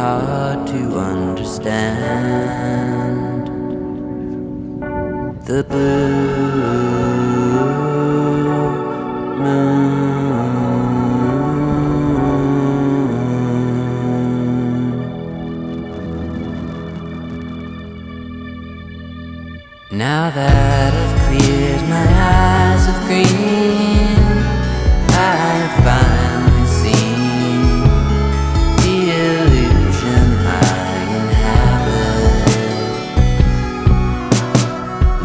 hard to understand. The blue moon. Now that I've cleared my eyes of green, I have finally seen the illusion I inhabit.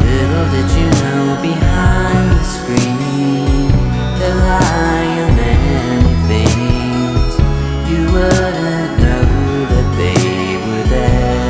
Little did you know behind the screen there lie many things you wouldn't know that they were there.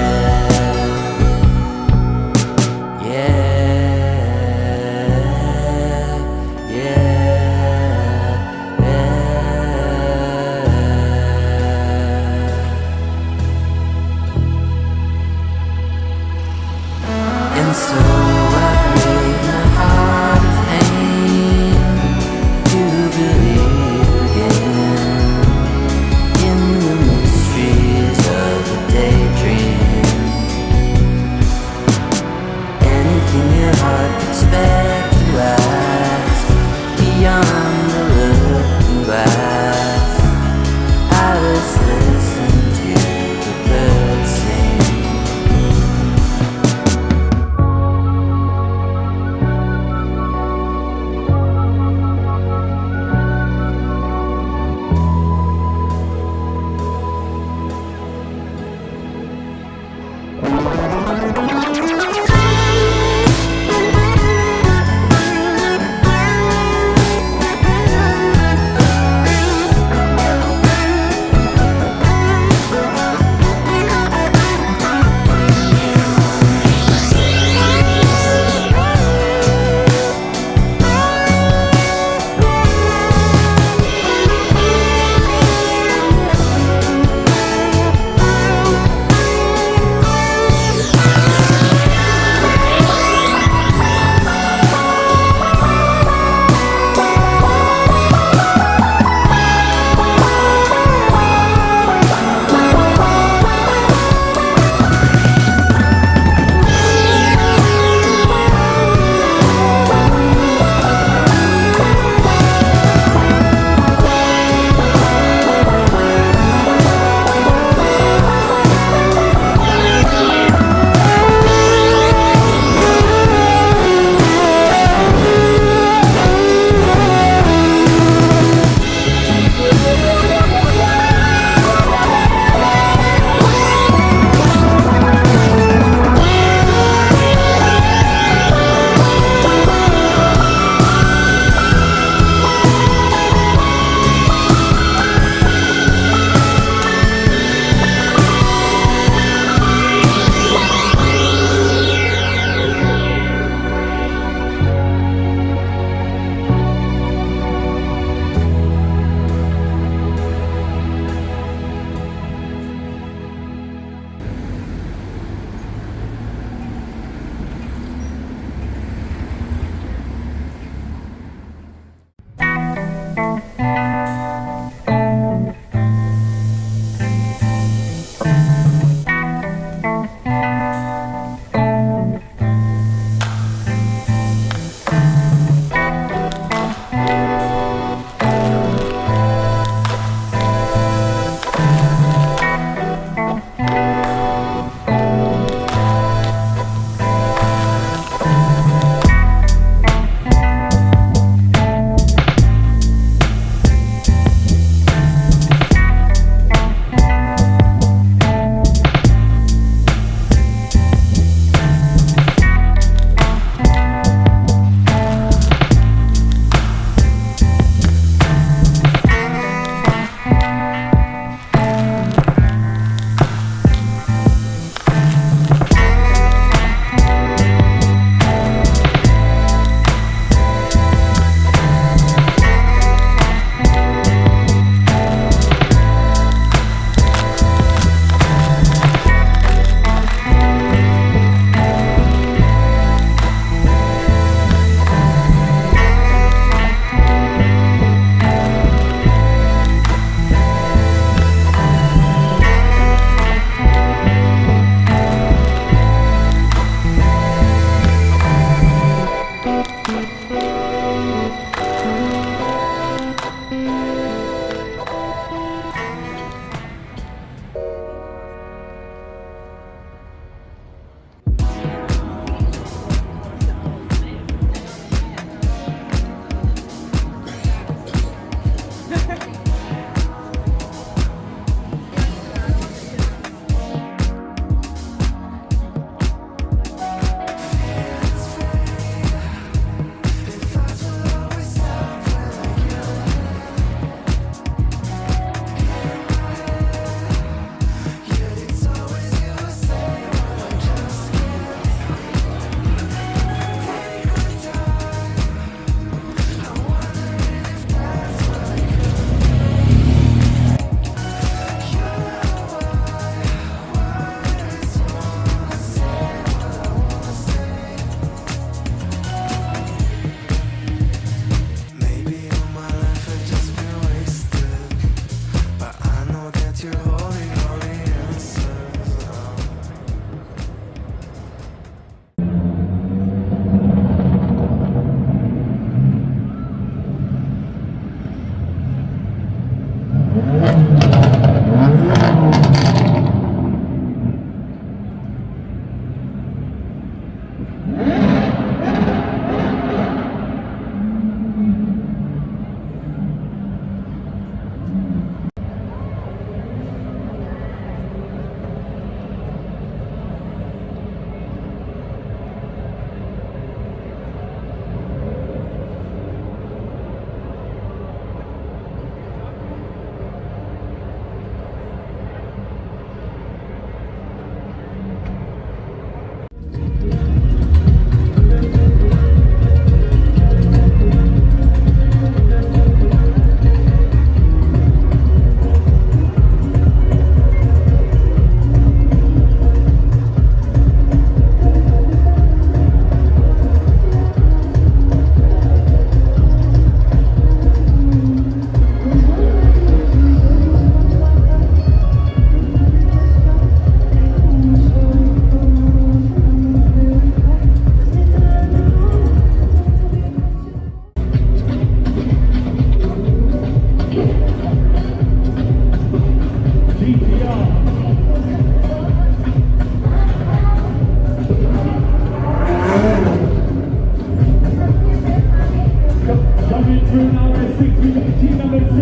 through now. We're 6, we got team number 60.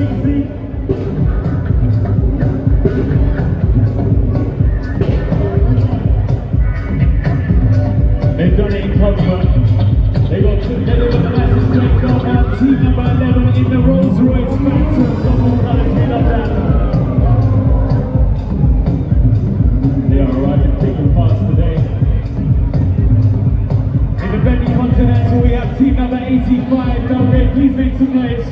They've done it in comfort. They got the massive straight down now. Team number 11 in the Rolls Royce Phantom. Double colours, we love that. They are arriving thick and fast today. In the Bentley Continental, we have team number 85. Belgrade, please make some noise.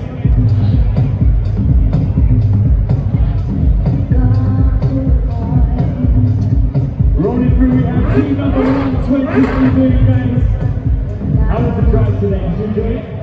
Rolling through, we have team number 120. How are you doing, guys? How was the drive today? Did you enjoy it?